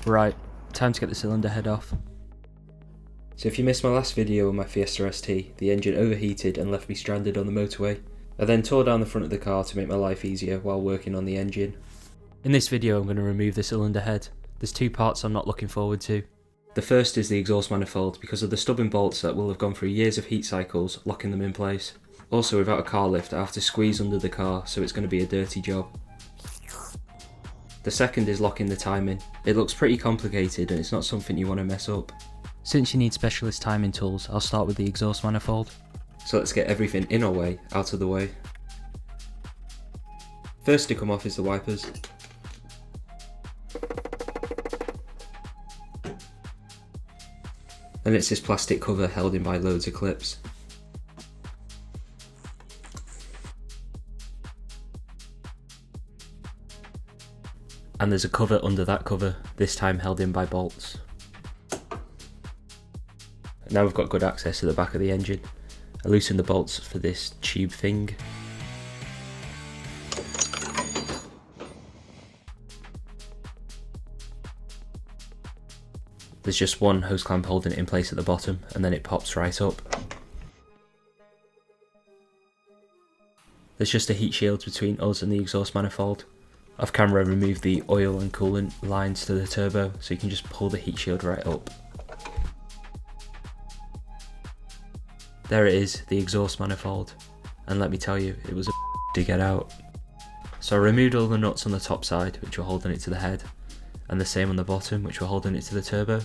Right, time to get the cylinder head off. So if you missed my last video on my Fiesta ST, the engine overheated and left me stranded on the motorway. I then tore down the front of the car to make my life easier while working on the engine. In this video I'm going to remove the cylinder head. There's two parts I'm not looking forward to. The first is the exhaust manifold because of the stubborn bolts that will have gone through years of heat cycles locking them in place. Also, without a car lift I have to squeeze under the car, so it's going to be a dirty job. The second is locking the timing. It looks pretty complicated and it's not something you want to mess up. Since you need specialist timing tools, I'll start with the exhaust manifold. So let's get everything in our way out of the way. First to come off is the wipers. And it's this plastic cover held in by loads of clips. And there's a cover under that cover, this time held in by bolts. Now we've got good access to the back of the engine. I loosen the bolts for this tube thing. There's just one hose clamp holding it in place at the bottom, and then it pops right up. There's just a heat shield between us and the exhaust manifold. Off camera I removed the oil and coolant lines to the turbo, so you can just pull the heat shield right up. There it is, the exhaust manifold, and let me tell you, it was a to get out. So I removed all the nuts on the top side, which were holding it to the head, and the same on the bottom, which were holding it to the turbo.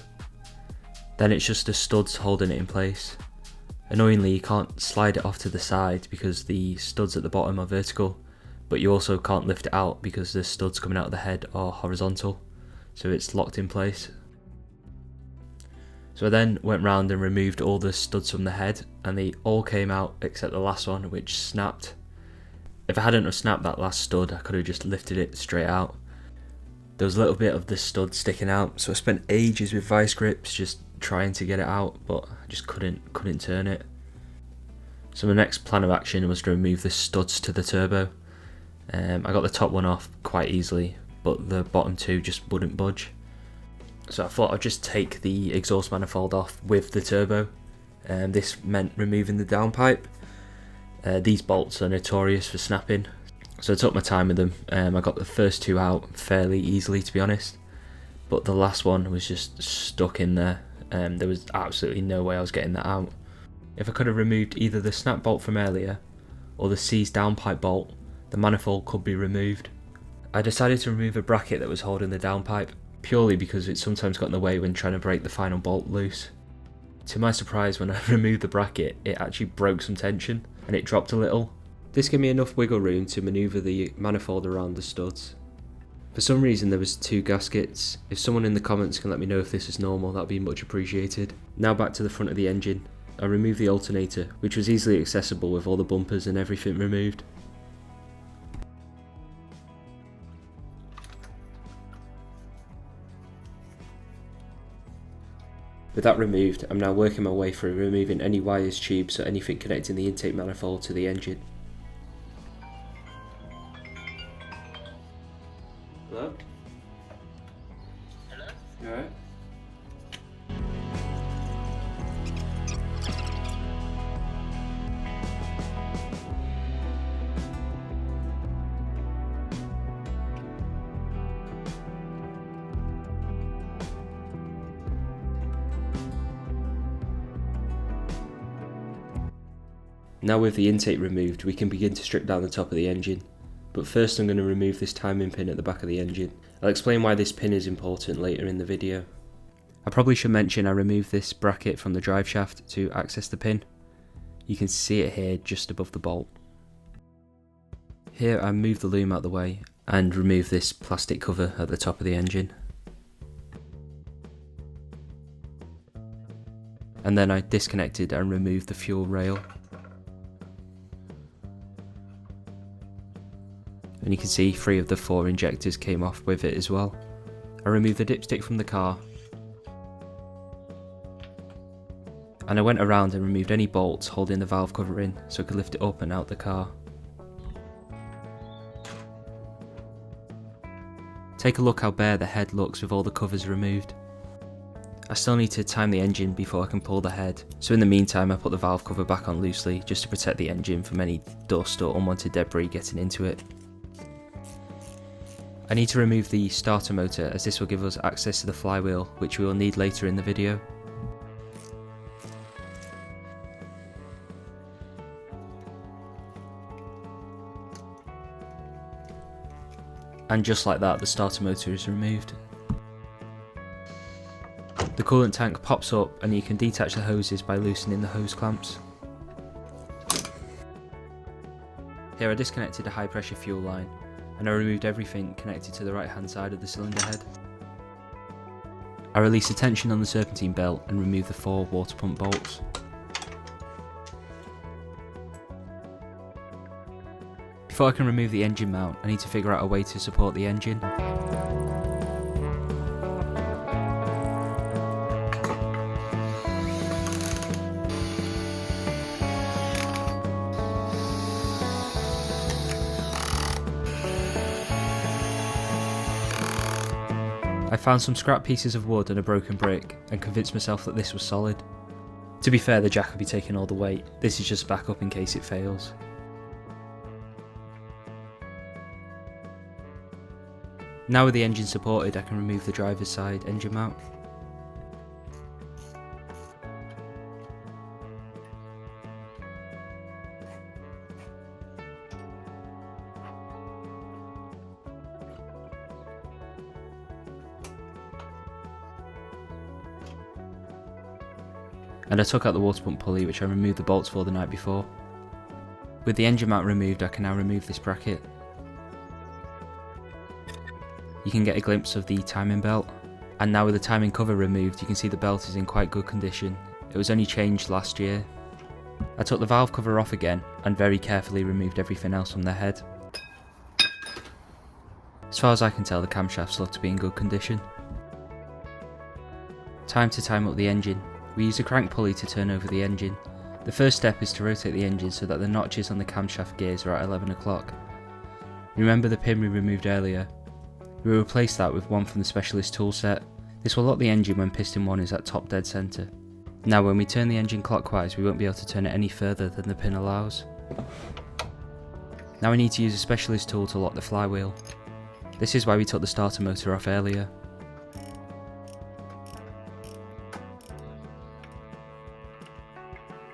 Then it's just the studs holding it in place. Annoyingly, you can't slide it off to the side because the studs at the bottom are vertical, but you also can't lift it out because the studs coming out of the head are horizontal, so it's locked in place. So I then went round and removed all the studs from the head, and they all came out except the last one, which snapped. If I hadn't have snapped that last stud, I could have just lifted it straight out. There was a little bit of the stud sticking out, so I spent ages with vice grips just trying to get it out, but I just couldn't turn it. So my next plan of action was to remove the studs to the turbo. I got the top one off quite easily, but the bottom two just wouldn't budge. So I thought I'd just take the exhaust manifold off with the turbo. This meant removing the downpipe. These bolts are notorious for snapping, so I took my time with them. I got the first two out fairly easily, to be honest, but the last one was just stuck in there. There was absolutely no way I was getting that out. If I could have removed either the snap bolt from earlier or the seized downpipe bolt, the manifold could be removed. I decided to remove a bracket that was holding the downpipe, purely because it sometimes got in the way when trying to break the final bolt loose. To my surprise, when I removed the bracket, it actually broke some tension and it dropped a little. This gave me enough wiggle room to manoeuvre the manifold around the studs. For some reason there was two gaskets. If someone in the comments can let me know if this is normal, that would be much appreciated. Now back to the front of the engine. I removed the alternator, which was easily accessible with all the bumpers and everything removed. With that removed, I'm now working my way through removing any wires, tubes or anything connecting the intake manifold to the engine. Hello? Hello? You alright? Now with the intake removed, we can begin to strip down the top of the engine. But first I'm going to remove this timing pin at the back of the engine. I'll explain why this pin is important later in the video. I probably should mention I removed this bracket from the drive shaft to access the pin. You can see it here just above the bolt. Here I moved the loom out of the way and removed this plastic cover at the top of the engine. And then I disconnected and removed the fuel rail. And you can see 3 of the 4 injectors came off with it as well. I removed the dipstick from the car, and I went around and removed any bolts holding the valve cover in so I could lift it up and out the car. Take a look how bare the head looks with all the covers removed. I still need to time the engine before I can pull the head, so in the meantime I put the valve cover back on loosely just to protect the engine from any dust or unwanted debris getting into it. I need to remove the starter motor as this will give us access to the flywheel, which we will need later in the video. And just like that, the starter motor is removed. The coolant tank pops up and you can detach the hoses by loosening the hose clamps. Here I disconnected a high pressure fuel line and I removed everything connected to the right hand side of the cylinder head. I released the tension on the serpentine belt and removed the 4 water pump bolts. Before I can remove the engine mount, I need to figure out a way to support the engine. I found some scrap pieces of wood and a broken brick and convinced myself that this was solid. To be fair, the jack will be taking all the weight, this is just backup in case it fails. Now with the engine supported, I can remove the driver's side engine mount. And I took out the water pump pulley, which I removed the bolts for the night before. With the engine mount removed, I can now remove this bracket. You can get a glimpse of the timing belt, and now with the timing cover removed you can see the belt is in quite good condition. It was only changed last year. I took the valve cover off again and very carefully removed everything else from the head. As far as I can tell, the camshafts look to be in good condition. Time to time up the engine. We use a crank pulley to turn over the engine. The first step is to rotate the engine so that the notches on the camshaft gears are at 11 o'clock. Remember the pin we removed earlier? We will replace that with one from the specialist tool set. This will lock the engine when piston 1 is at top dead centre. Now when we turn the engine clockwise we won't be able to turn it any further than the pin allows. Now we need to use a specialist tool to lock the flywheel. This is why we took the starter motor off earlier.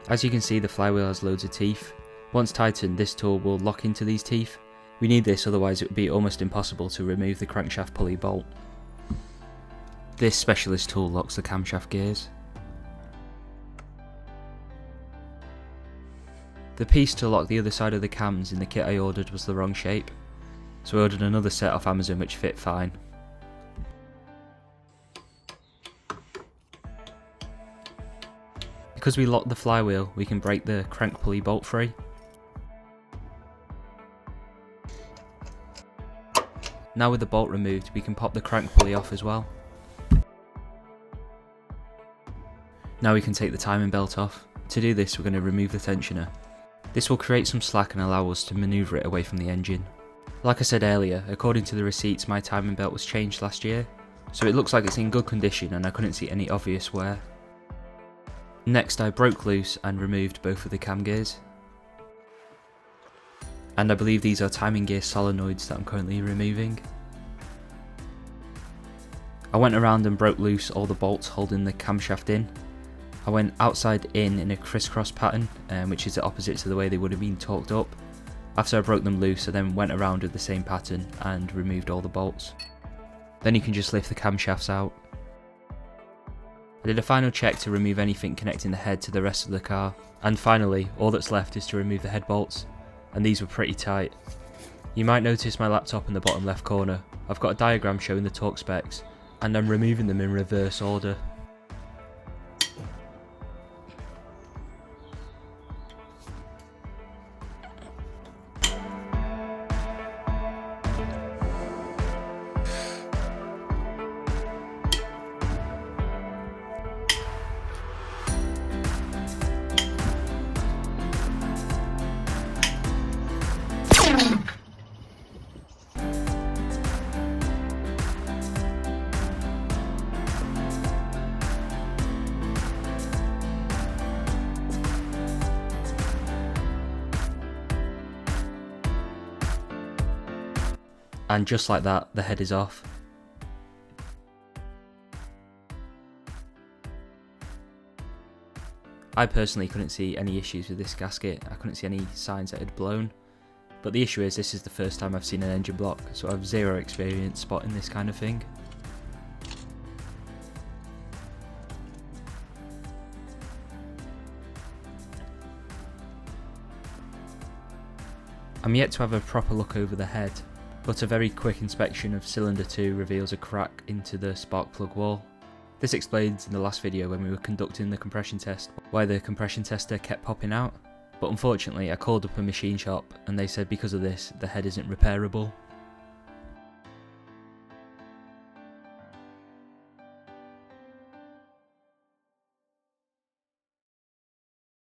As you can see, the flywheel has loads of teeth. Once tightened, this tool will lock into these teeth. We need this, otherwise it would be almost impossible to remove the crankshaft pulley bolt. This specialist tool locks the camshaft gears. The piece to lock the other side of the cams in the kit I ordered was the wrong shape, so I ordered another set off Amazon which fit fine. Because we locked the flywheel, we can break the crank pulley bolt free. Now with the bolt removed, we can pop the crank pulley off as well. Now we can take the timing belt off. To do this, we're going to remove the tensioner. This will create some slack and allow us to manoeuvre it away from the engine. Like I said earlier, according to the receipts, my timing belt was changed last year, so it looks like it's in good condition and I couldn't see any obvious wear. Next, I broke loose and removed both of the cam gears. And I believe these are timing gear solenoids that I'm currently removing. I went around and broke loose all the bolts holding the camshaft in. I went outside in a crisscross pattern, which is the opposite to the way they would have been torqued up. After I broke them loose, I then went around with the same pattern and removed all the bolts. Then you can just lift the camshafts out. I did a final check to remove anything connecting the head to the rest of the car. And finally, all that's left is to remove the head bolts. And these were pretty tight. You might notice my laptop in the bottom left corner. I've got a diagram showing the torque specs, and I'm removing them in reverse order. And just like that, the head is off. I personally couldn't see any issues with this gasket. I couldn't see any signs that it had blown. But the issue is, this is the first time I've seen an engine block, so I have zero experience spotting this kind of thing. I'm yet to have a proper look over the head, but a very quick inspection of cylinder 2 reveals a crack into the spark plug wall. This explains in the last video when we were conducting the compression test why the compression tester kept popping out, but unfortunately I called up a machine shop and they said because of this the head isn't repairable.